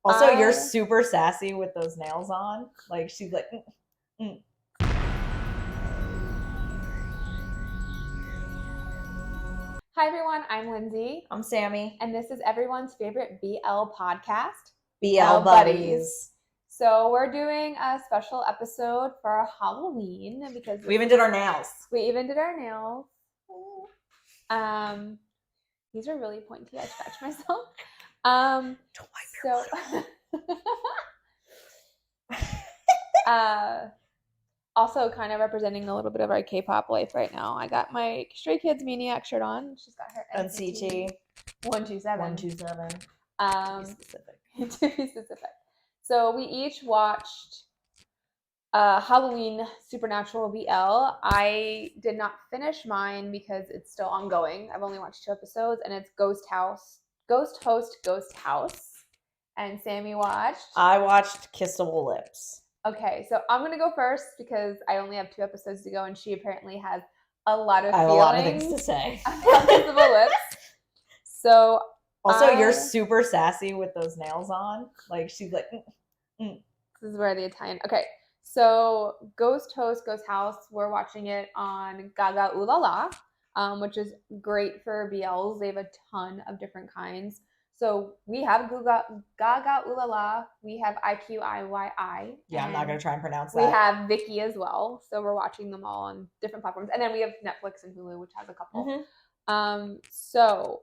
Also, you're super sassy with those nails on. Like, she's like, Hi, everyone. I'm Lindsay. I'm Sammy. And this is everyone's favorite BL podcast, BL Buddies. So we're doing a special episode for Halloween because we even did our nails. These are really pointy. I scratched myself. Don't wipe your also kind of representing a little bit of our K-pop life right now. I got my Stray Kids Maniac shirt on. She's got her NCT 127. 127. To be specific. So we each watched Halloween Supernatural BL. I did not finish mine because it's still ongoing. I've only watched 2 episodes, and it's Ghost House. And Sammy watched? I watched Kissable Lips. Okay, so I'm going to go first because I only have 2 episodes to go, and she apparently has a lot of things to say. Kissable Lips. So also, you're super sassy with those nails on. Like, she's like, This is where the Italian. Okay, so Ghost House. We're watching it on Gaga Ooh La La, which is great for BLs. They have a ton of different kinds. So we have Gaga Ooh La La. We have IQIYI. Yeah, I'm not going to try and pronounce that. We have Vicky as well. So we're watching them all on different platforms. And then we have Netflix and Hulu, which has a couple. Mm-hmm.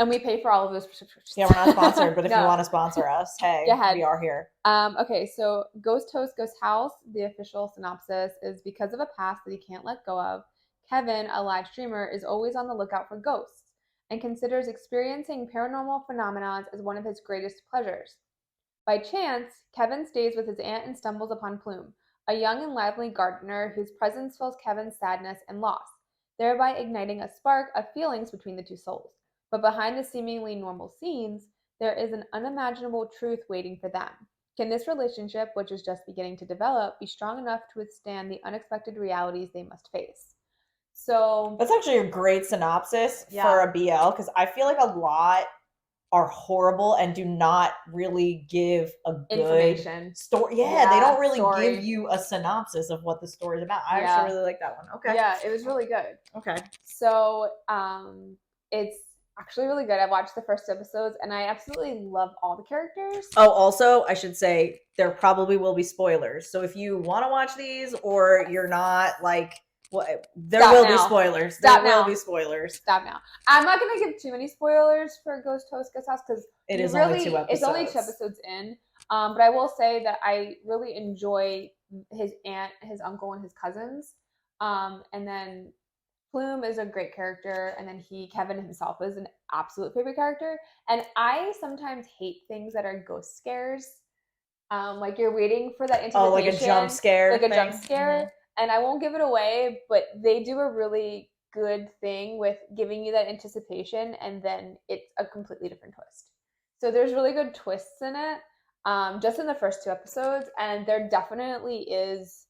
And we pay for all of those subscriptions. Yeah, we're not sponsored, but if you want to sponsor us, hey, we are here. Okay, so Ghost House, the official synopsis is because of a past that he can't let go of, Kevin, a live streamer, is always on the lookout for ghosts and considers experiencing paranormal phenomena as one of his greatest pleasures. By chance, Kevin stays with his aunt and stumbles upon Plume, a young and lively gardener whose presence fills Kevin's sadness and loss, thereby igniting a spark of feelings between the two souls. But behind the seemingly normal scenes, there is an unimaginable truth waiting for them. Can this relationship, which is just beginning to develop, be strong enough to withstand the unexpected realities they must face? So that's actually a great synopsis for a BL, because I feel like a lot are horrible and do not really give a good information story. Yeah, they don't really give you a synopsis of what the story is about. I actually really like that one. Okay. Yeah, it was really good. Okay. So it's actually really good. I've watched the first episodes and I absolutely love all the characters. Oh, also, I should say there probably will be spoilers. So if you want to watch these or you're not, like, well, there will be spoilers. There will be spoilers. Stop now. I'm not going to give too many spoilers for Ghost House because it is only 2 episodes. It's only 2 episodes in. But I will say that I really enjoy his aunt, his uncle, and his cousins. And then Plume is a great character, and then Kevin himself is an absolute favorite character. And I sometimes hate things that are ghost scares. Like you're waiting for that anticipation. Oh, like a jump scare. Mm-hmm. And I won't give it away, but they do a really good thing with giving you that anticipation, and then it's a completely different twist. So there's really good twists in it, just in the first 2 episodes, and there definitely is.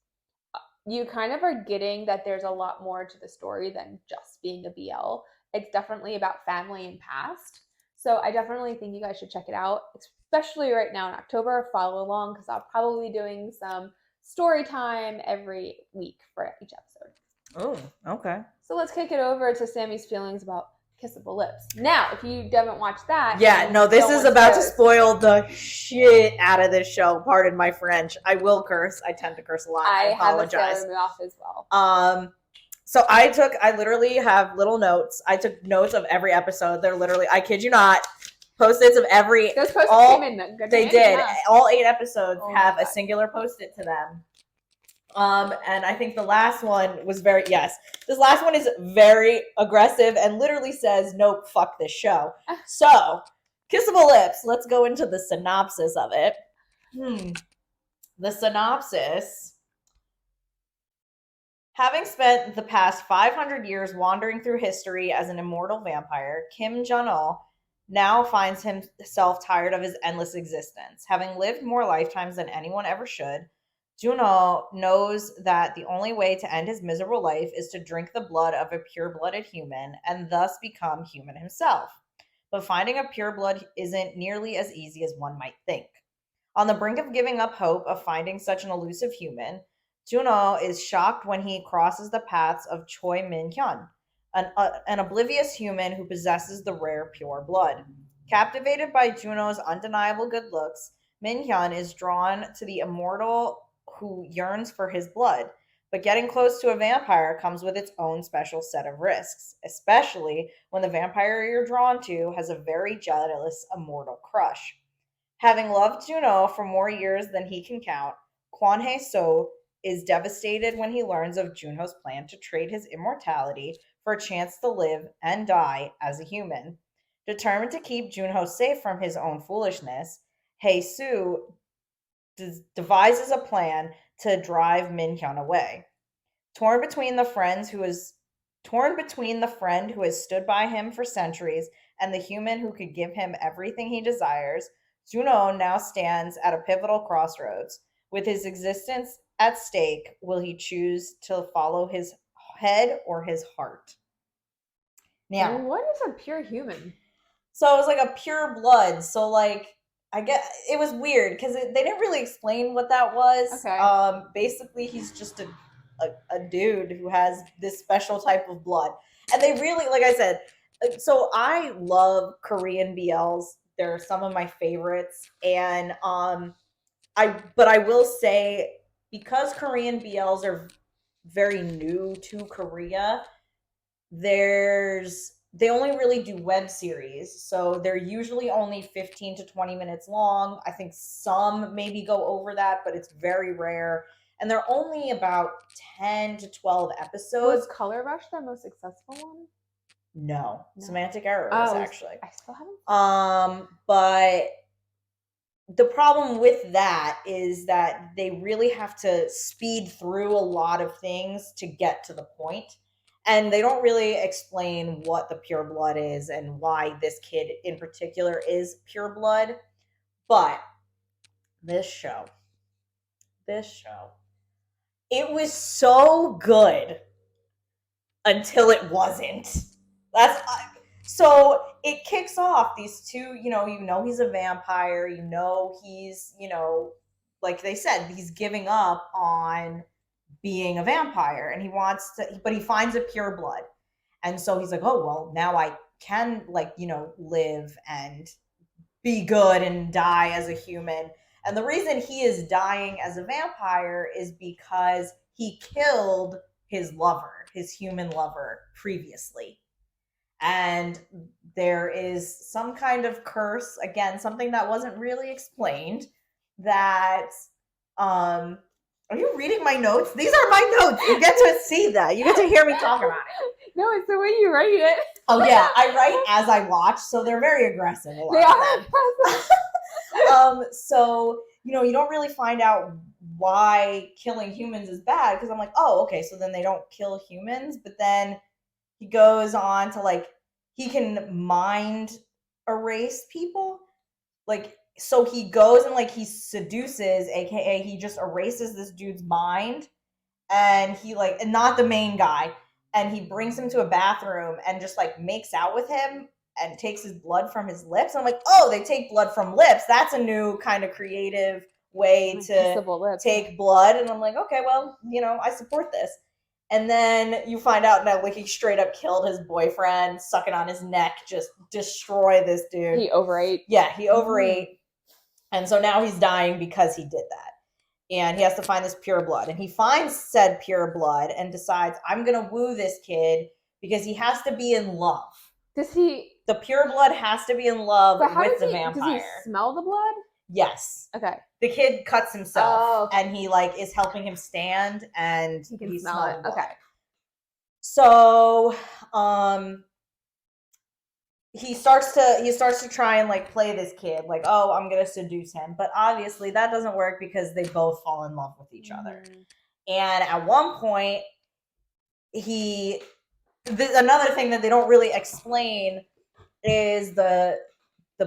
You kind of are getting that there's a lot more to the story than just being a BL. It's definitely about family and past. So I definitely think you guys should check it out, especially right now in October. Follow along because I'll probably be doing some story time every week for each episode. Oh, okay. So let's kick it over to Sammy's feelings about Kissable Lips. Now, if you haven't watched that... Yeah, no, this is about to spoil the shit out of this show. Pardon my French. I will curse. I tend to curse a lot. I apologize. I have a scaling off as well. So I literally have little notes. I took notes of every episode. They're literally, I kid you not, Post-its of every... Those Post-its came in good. They did. Yeah. All 8 episodes have a singular Post-it to them. And I think the last one was this last one is very aggressive and literally says, nope, fuck this show. So, Kissable Lips, let's go into the synopsis of it. The synopsis: having spent the past 500 years wandering through history as an immortal vampire, Kim Jong-il now finds himself tired of his endless existence. Having lived more lifetimes than anyone ever should, Juno knows that the only way to end his miserable life is to drink the blood of a pure-blooded human and thus become human himself. but finding a pureblood isn't nearly as easy as one might think. On the brink of giving up hope of finding such an elusive human, Juno is shocked when he crosses the paths of Choi Min-hyun, an oblivious human who possesses the rare pure blood. Captivated by Juno's undeniable good looks, Min-hyun is drawn to the immortal who yearns for his blood. But getting close to a vampire comes with its own special set of risks, especially when the vampire you're drawn to has a very jealous immortal crush. Having loved Juno for more years than he can count, Kwon Hae-so is devastated when he learns of Juno's plan to trade his immortality for a chance to live and die as a human. Determined to keep Juno safe from his own foolishness, Hae-soo devises a plan to drive Min-hyun away. Torn between the friend who has stood by him for centuries and the human who could give him everything he desires, Juno now stands at a pivotal crossroads. With his existence at stake, will he choose to follow his head or his heart? Now, what is a pure human? so it was like a pure blood. So like I get it was weird because they didn't really explain what that was. Okay. Basically, he's just a dude who has this special type of blood, and they really, like I said, so I love Korean BLs. They're some of my favorites, and I will say because Korean BLs are very new to Korea, they only really do web series, so they're usually only 15 to 20 minutes long. I think some maybe go over that, but it's very rare, and they're only about 10 to 12 episodes. Was Color Rush the most successful one? No. Semantic Errors, Oh, actually. I still haven't. But the problem with that is that they really have to speed through a lot of things to get to the point. And they don't really explain what the pure blood is and why this kid in particular is pure blood. But this show, it was so good until it wasn't. So it kicks off these two, you know he's a vampire, he's, like they said, he's giving up on being a vampire, and he wants to, but he finds a pure blood. And so he's like, oh, well, now I can, live and be good and die as a human. And the reason he is dying as a vampire is because he killed his lover, his human lover, previously. And there is some kind of curse, again, something that wasn't really explained, that are you reading my notes? These are my notes. You get to see that. You get to hear me talk about it. No, it's the way you write it. Oh yeah, I write as I watch, so they're very aggressive. They are aggressive. So you don't really find out why killing humans is bad, because I'm like, oh, okay, so then they don't kill humans. But then he goes on to he can mind erase people, so he goes and he seduces, aka he just erases this dude's mind, and he and not the main guy, and he brings him to a bathroom and just makes out with him and takes his blood from his lips. And I'm like, oh, they take blood from lips. That's a new kind of creative way to take blood. And I'm like, okay, well, I support this. And then you find out that he straight up killed his boyfriend, sucking on his neck, just destroy this dude. He overate. Yeah, he overate. And so now he's dying because he did that. And he has to find this pure blood. And he finds said pure blood and decides, I'm going to woo this kid because he has to be in love. The pure blood has to be in love with the vampire. Does he smell the blood? Yes. Okay. The kid cuts himself, and he is helping him stand, and he can smell it. Okay. So, he starts to try and play this kid, oh, I'm gonna seduce him, but obviously that doesn't work because they both fall in love with each other. And at one point, another thing that they don't really explain is the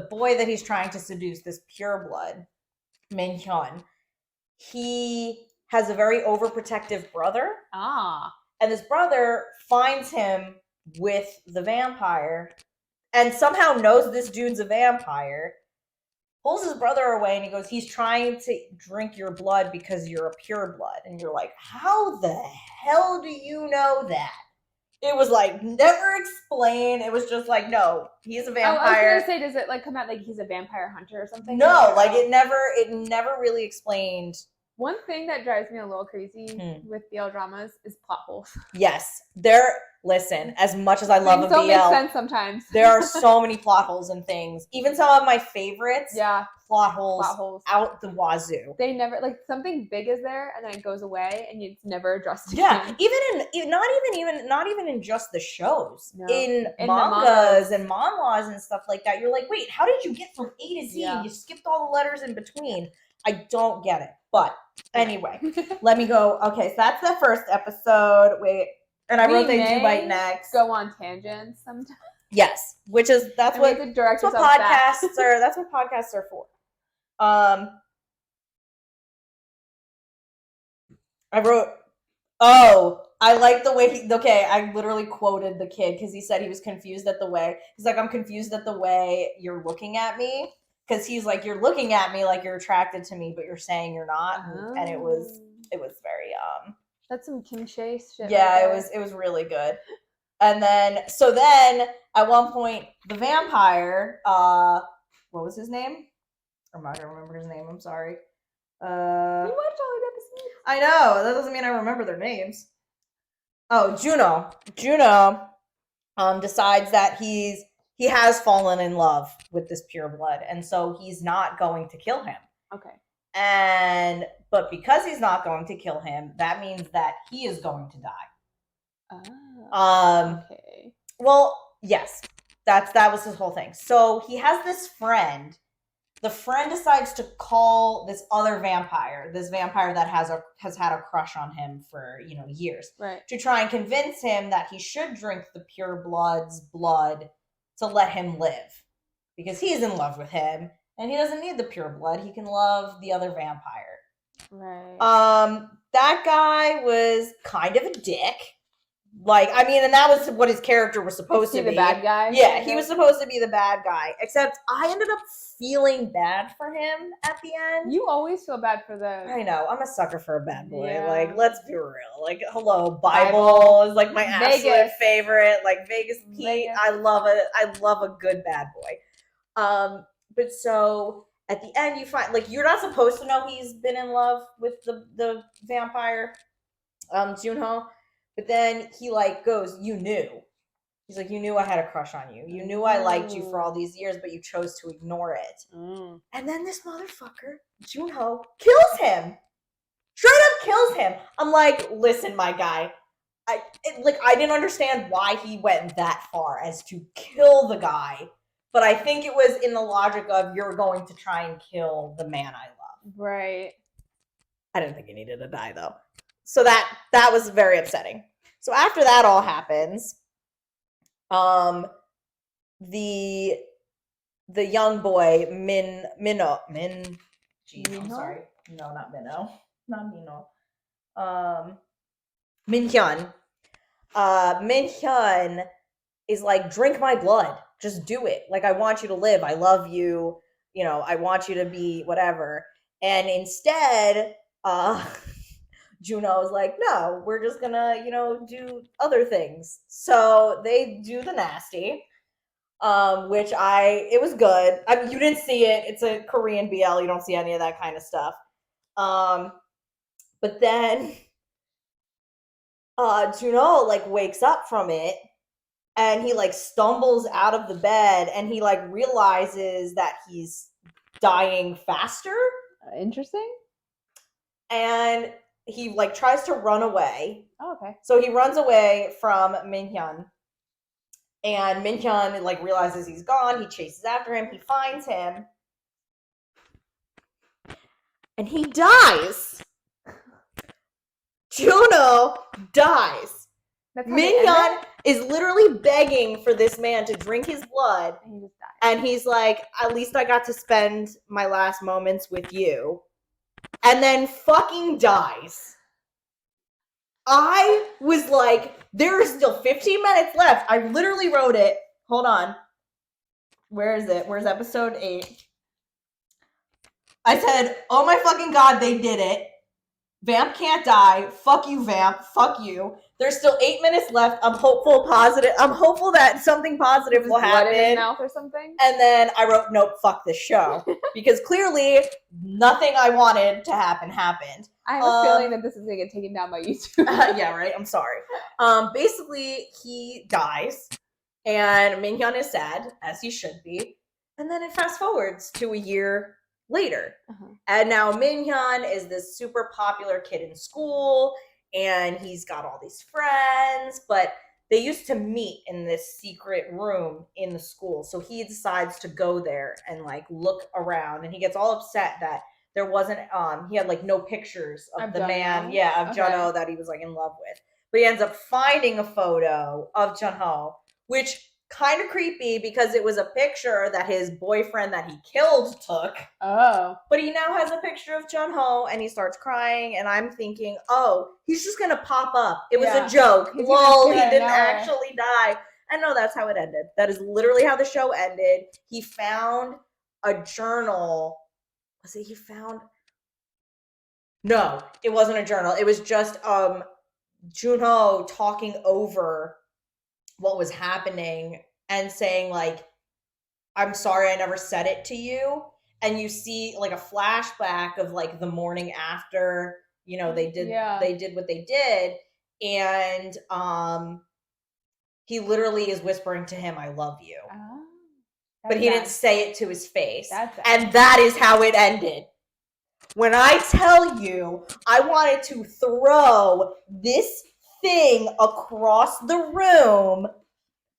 boy that he's trying to seduce, this pure blood, Min-hyun, he has a very overprotective brother. And this brother finds him with the vampire and somehow knows this dude's a vampire, pulls his brother away, and he goes, he's trying to drink your blood because you're a pure blood. And you're like, how the hell do you know that? It was like never explained. It was just like, no, he's a vampire. Oh, I was gonna say, does it like come out like he's a vampire hunter or something? No, like it never really explained. One thing that drives me a little crazy with BL dramas is plot holes. Yes, listen, as much as I love a BL, don't make sense sometimes. There are so many plot holes in things. Even some of my favorites, plot holes out the wazoo. They never, like, something big is there and then it goes away and it's never addressed again. Yeah, not even in just the shows. No. In mangas and manhwas and stuff like that. You're like, wait, how did you get from A to Z? Yeah. You skipped all the letters in between. I don't get it. But anyway, let me go. Okay, so that's the first episode. Wait. And I wrote they do bite next. Go on tangents sometimes. Yes, that's what podcasts are. That's what podcasts are for. I wrote. Oh, I like the way I literally quoted the kid because he said he was confused at the way. He's like, I'm confused at the way you're looking at me. Because he's like, you're looking at me like you're attracted to me, but you're saying you're not. And it was very that's some Kim Shay shit. Yeah, right, it was really good. And then at one point the vampire, what was his name? I'm not gonna remember his name, I'm sorry. You watched all the episodes? I know, that doesn't mean I remember their names. Oh, Juno decides that he has fallen in love with this pure blood, and so he's not going to kill him. Okay. But because he's not going to kill him, that means that he is going to die. Oh. Okay. Well, yes. That was his whole thing. So he has this friend. The friend decides to call this other vampire, that has had a crush on him for, years. Right. To try and convince him that he should drink the pure blood's blood to let him live. Because he's in love with him. And he doesn't need the pure blood. He can love the other vampire. Right. That guy was kind of a dick. Like, I mean, and that was what his character was supposed to be. The bad guy? Yeah, he was supposed to be the bad guy. Except I ended up feeling bad for him at the end. You always feel bad for them. I know. I'm a sucker for a bad boy. Yeah. Like, let's be real. Like, hello, Bible is like my absolute favorite. Like, Vegas Pete. I love it. I love a good bad boy. But so at the end, you find, like, you're not supposed to know he's been in love with the vampire, Junho. But then he, like, goes, you knew. He's like, you knew I had a crush on you. You knew I liked you for all these years, but you chose to ignore it. And then this motherfucker, Junho, kills him. Straight up kills him. I'm like, listen, my guy. I didn't understand why he went that far as to kill the guy. But I think it was in the logic of you're going to try and kill the man I love. Right. I didn't think he needed to die, though. So that was very upsetting. So after that all happens, the young boy, Minho. I'm sorry. No, not Minho. Not Minho. Minhyun. Minhyun is like, drink my blood. Just do it. Like, I want you to live. I love you. I want you to be whatever. And instead, Juno is like, no, we're just gonna, do other things. So they do the nasty, which it was good. I mean, you didn't see it. It's a Korean BL. You don't see any of that kind of stuff. But then Juno, like, wakes up from it, and he, like, stumbles out of the bed, and he, like, realizes that he's dying faster. Interesting. And he, like, tries to run away. Oh, okay. So he runs away from Minhyun. And Minhyun, like, realizes he's gone. He chases after him. He finds him. And he dies. Juno dies. Minhyun is literally begging for this man to drink his blood. And he just died. And he's like, at least I got to spend my last moments with you. And then fucking dies. I was like, there are still 15 minutes left. I literally wrote it. Hold on. Where is it? Where's episode 8? I said, oh my fucking God, they did it. Vamp can't die. Fuck you, Vamp. Fuck you. There's still 8 minutes left. I'm hopeful, positive. I'm hopeful that something positive will happen. Blood in his mouth or something? And then I wrote, nope, fuck this show. Because clearly nothing I wanted to happen happened. I have a feeling that this is going to get taken down by YouTube. Yeah, right? I'm sorry. Basically, he dies. And Minhyun is sad, as he should be. And then it fast forwards to a year later. And now Minhyun is this super popular kid in school, and he's got all these friends, but they used to meet in this secret room in the school. So he decides to go there and like look around, and he gets all upset that there wasn't he had like no pictures of the man, of Junho that he was like in love with. But he ends up finding a photo of Junho, which kind of creepy because it was a picture that his boyfriend that he killed took. Oh. But he now has a picture of Junho and he starts crying, and I'm thinking, oh, he's just gonna pop up. It was a joke. Lol, he didn't actually die. And no, that's how it ended. That is literally how the show ended. He found a journal. Was it he found? No, it wasn't a journal. It was just Junho talking over what was happening and saying like, I'm sorry I never said it to you. And you see like a flashback of like the morning after, you know, they did what they did. And he literally is whispering to him, I love you. Oh, but he didn't say it to his face. And that is how it ended. When I tell you I wanted to throw this thing across the room,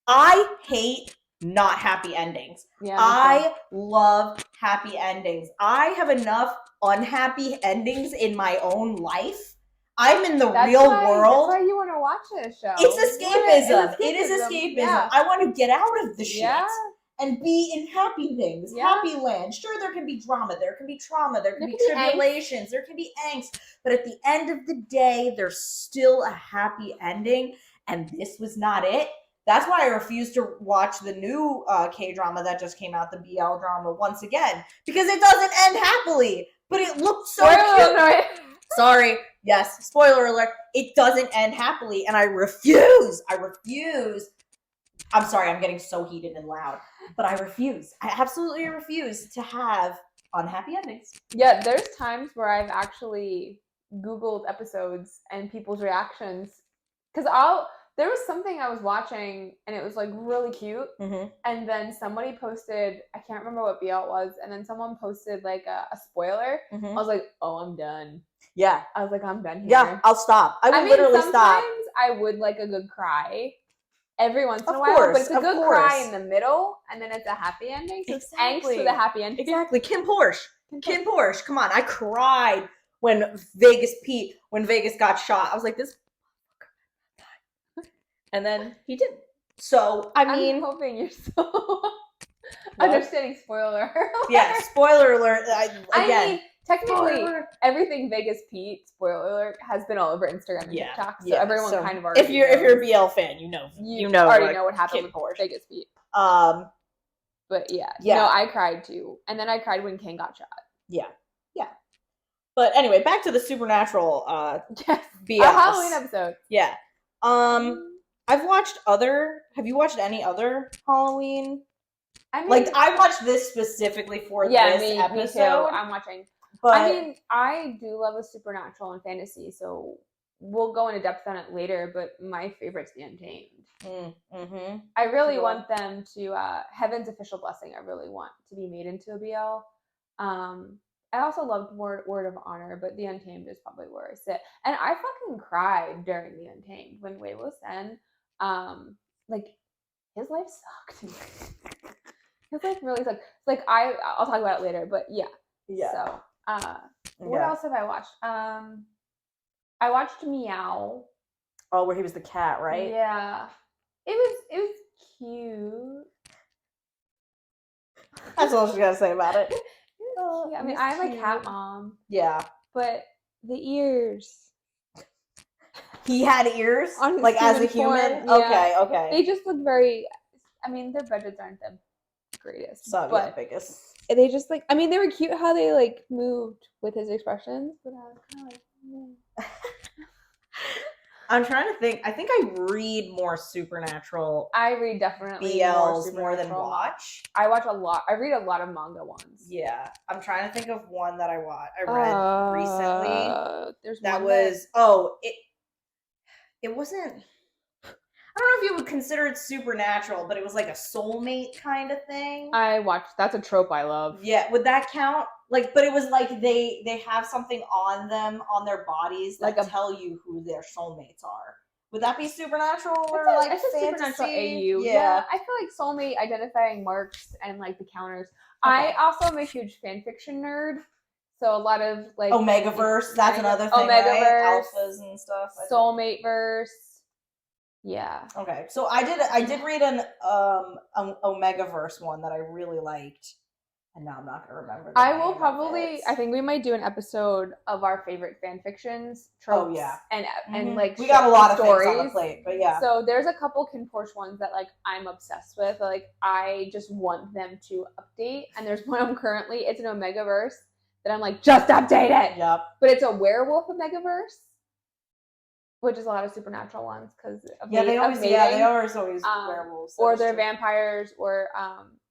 I hate not happy endings. I love happy endings. I have enough unhappy endings in my own life. I'm in the real world. That's why you want to watch this show. It's escapism. It is escapism. Yeah. I want to get out of the shit and be in happy things. Happy land. Sure, there can be drama. There can be trauma. There can be tribulations. There can be angst. But at the end of the day, there's still a happy ending. And this was not it. That's why I refuse to watch the new K-drama that just came out, the BL drama, once again. Because it doesn't end happily. But it looked so cute. Sorry. Yes, spoiler alert. It doesn't end happily. And I refuse. I'm sorry, I'm getting so heated and loud. But I refuse. I absolutely refuse to have unhappy endings. Yeah, there's times where I've actually Googled episodes and people's reactions. Because there was something I was watching and it was like really cute. And then somebody posted, I can't remember what BL it was, and then someone posted like a spoiler. I was like, oh, I'm done. Yeah. I was like, I'm done here. Yeah, I'll stop. I mean, literally stop. Sometimes I would like a good cry every once in a while, but it's a good cry in the middle, and then it's a happy ending. So it's angst for the happy ending. Exactly. Kim Porsche. Come on. I cried when Vegas got shot. I was like, this. And then he didn't. So, I mean. I'm hoping you're so understanding spoiler alert. Yeah, spoiler alert. I mean, technically, everything Vegas Pete, spoiler alert, has been all over Instagram and TikTok. So everyone kind of already If you're a BL fan, you already know what happened with Vegas Pete. But yeah. No, I cried too. And then I cried when King got shot. Yeah. But anyway, back to the supernatural BL. A Halloween episode. Yeah. Have you watched any other Halloween? I mean, like, I watched this specifically for this episode. Me too. I'm watching. But I mean, I do love a supernatural and fantasy, so we'll go into depth on it later, but my favorite's The Untamed. I really want them to, Heaven's Official Blessing, I really want to be made into a BL. I also loved Word of Honor, but The Untamed is probably where I sit. And I fucking cried during The Untamed when Wei Wo Sen, like, his life sucked. His life really sucked. Like, I'll talk about it later, but yeah. So, what else have I watched? I watched Meow. Oh, where he was the cat, right? Yeah. It was cute. That's all she's got to say about it. I mean, I'm a cat mom. Yeah. But the ears. He had ears? Like, as a human? Yeah. Okay. They just look very, I mean, their budgets aren't the greatest. Sabi But the biggest. they just like, I mean, they were cute how they like moved with his expressions, but I was kind of like, I'm trying to think. I think I read more Supernatural I read definitely BLs more than Supernatural. watch. I watch a lot. I read a lot of manga ones. Yeah, I'm trying to think of one that I read recently. There's That one was it wasn't. I don't know if you would consider it supernatural, but it was like a soulmate kind of thing. I watched. That's a trope I love. Yeah, would that count? Like, but it was like they have something on them on their bodies that Like tell you who their soulmates are. Would that be supernatural or it's like a fantasy? supernatural AU. Yeah, I feel like soulmate identifying marks and like the counters. Okay. I also am a huge fan fiction nerd, so a lot of like Omegaverse. That's another thing, Omegaverse, right? Alphas and stuff. Soulmate verse. Yeah. Okay, so I did read an Omegaverse one that I really liked, and now I'm not gonna remember. I will probably. I think we might do an episode of our favorite fan fictions, tropes, and like we got a lot stories. of things on the plate, but yeah. So there's a couple Kinporch ones that like I'm obsessed with. Like I just want them to update, and there's one I'm currently. It's an Omegaverse that I'm like just update it. Yep. But it's a werewolf Omegaverse, which is a lot of supernatural ones because they always werewolves or they're vampires or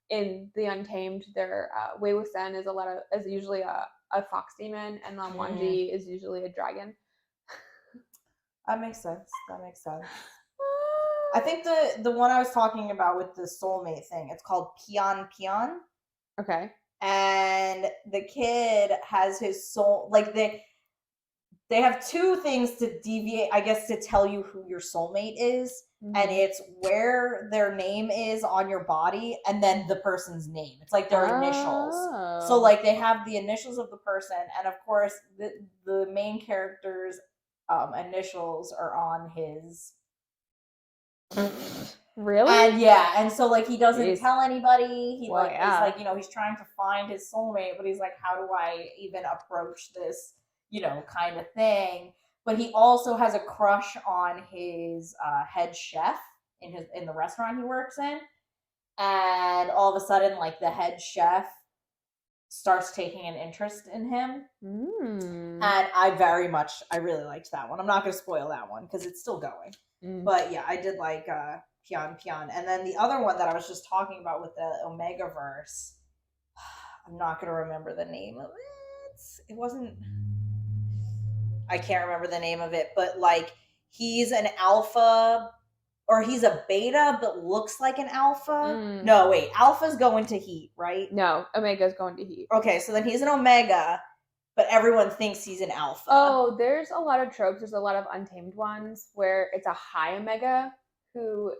in the Untamed, their Wei Wuxian is usually a fox demon, and Wanji is usually a dragon. That makes sense. I think the one I was talking about with the soulmate thing, it's called Pian Pian. Okay. And the kid has his soul, like they have two things to deviate, I guess, to tell you who your soulmate is. And it's where their name is on your body and then the person's name. It's like their initials. So like they have the initials of the person, and of course the main character's initials are on his. Really? And so like he doesn't tell anybody. He's like, he's trying to find his soulmate, but he's like, how do I even approach this, kind of thing? But he also has a crush on his head chef in the restaurant he works in. And all of a sudden, like, the head chef starts taking an interest in him. And I really liked that one. I'm not going to spoil that one because it's still going. But yeah, I did like Pian Pian. And then the other one that I was just talking about with the Omegaverse, I'm not going to remember the name of it. It wasn't... I can't remember the name of it, but like he's an alpha or he's a beta but looks like an alpha. No, wait, alpha's going to heat, right? No, Omega's going to heat. Okay, so then he's an Omega, but everyone thinks he's an alpha. Oh, there's a lot of tropes. There's a lot of Untamed ones where it's a high Omega who...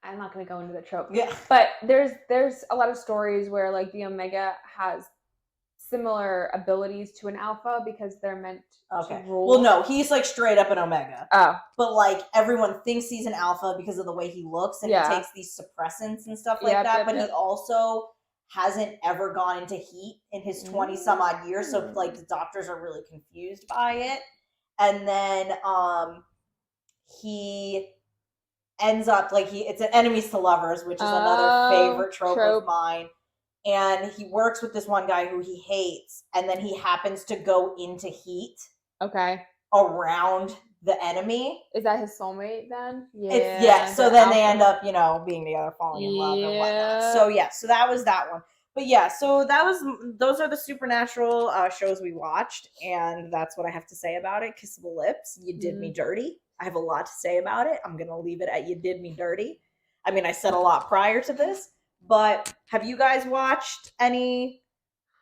I'm not going to go into the trope. Yeah. But there's a lot of stories where like the Omega has similar abilities to an alpha because they're meant to rule. Well, no, he's like straight up an Omega. Oh. But like everyone thinks he's an alpha because of the way he looks, and he takes these suppressants and stuff like that. But he also hasn't ever gone into heat in his 20 some odd years. So like the doctors are really confused by it. And then he ends up like it's an enemies to lovers, which is another favorite trope of mine. And he works with this one guy who he hates, and then he happens to go into heat. Okay. Around the enemy. Is that his soulmate then? Yeah. So then they end up, being together, falling in love and whatnot. So yeah, so that was that one. But yeah, so those are the supernatural shows we watched, and that's what I have to say about it. Kissable Lips, You Did Me Dirty. I have a lot to say about it. I'm gonna leave it at You Did Me Dirty. I mean, I said a lot prior to this. But have you guys watched any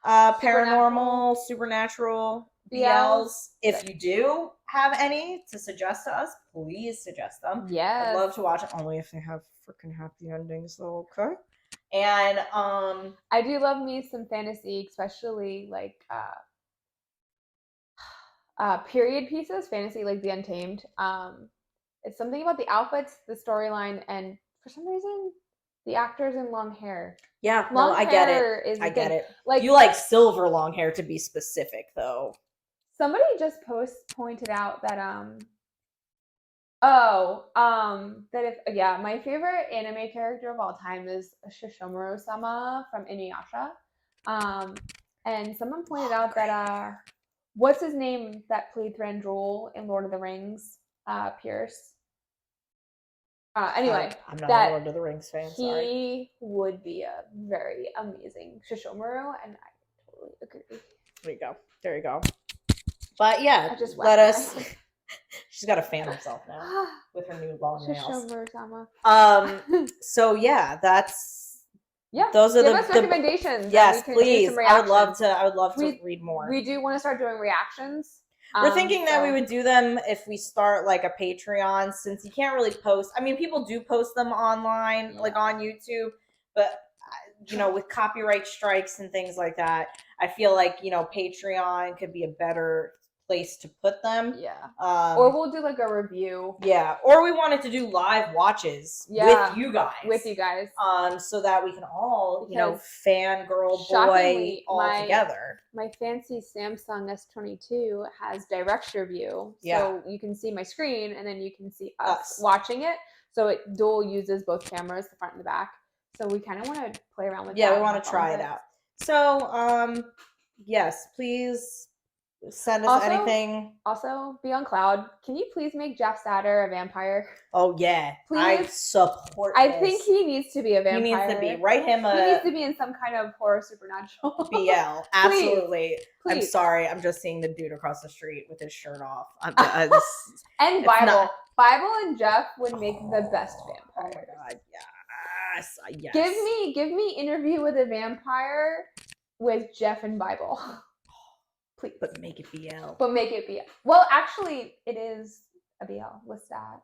paranormal, supernatural BLs? If you do have any to suggest to us, please suggest them. Yeah, I'd love to watch it, only if they have freaking happy endings, though. Okay. And I do love me some fantasy, especially like period pieces, fantasy like the Untamed. It's something about the outfits, the storyline, and for some reason, the actors in long hair. Yeah, I get it. I get it. Like you like silver long hair to be specific, though. Somebody just pointed out that My favorite anime character of all time is Shishomaru-sama from Inuyasha. And someone pointed out that what's his name that played Thranduil in Lord of the Rings? Pierce. Anyway, I'm not a Lord of the Rings fan. Sorry. He would be a very amazing Shishomaru, and I totally agree. There you go. But yeah, I just let us. She's got to fan herself now with her new long nails. So yeah, that's those are give us recommendations. Yes, please. I would love to read more. We do want to start doing reactions. We're thinking that we would do them if we start like a Patreon, since you can't really post. I mean, people do post them online, like on YouTube, but with copyright strikes and things like that, I feel like Patreon could be a better place to put them. Or we'll do like a review. Or we wanted to do live watches with you guys. So that we can all, fangirl boy all together. My fancy Samsung S22 has director view. So you can see my screen and then you can see us watching it. So it dual uses both cameras, the front and the back. So we kind of want to play around with that. Yeah, we want to try it out. So, yes, please send us anything. Also, be on cloud. Can you please make Jeff Satter a vampire? Oh yeah, please. I support. I think he needs to be a vampire. He needs to be. Write him He needs to be in some kind of horror supernatural. BL, absolutely. Please. I'm sorry. I'm just seeing the dude across the street with his shirt off. And Bible. Bible and Jeff would make the best vampire. Oh my god, yes. Give me Interview with a Vampire with Jeff and Bible. Please. But make it BL. Well, actually, it is a BL. What's that?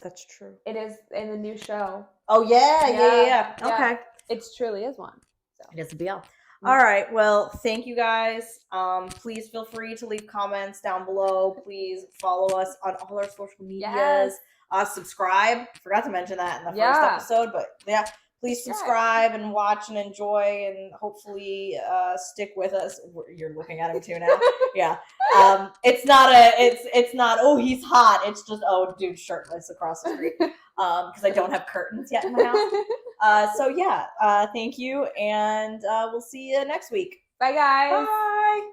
That's true. It is in the new show. Oh, yeah. Okay. It truly is one. So. It is a BL. Mm-hmm. All right. Well, thank you guys. Please feel free to leave comments down below. Please follow us on all our social medias. Subscribe. Forgot to mention that in the first episode, but yeah. Please subscribe and watch and enjoy, and hopefully stick with us. You're looking at him too now. Yeah. It's not. Oh, he's hot. It's just dude shirtless across the street. Because I don't have curtains yet in my house. So yeah. Thank you, and we'll see you next week. Bye, guys. Bye.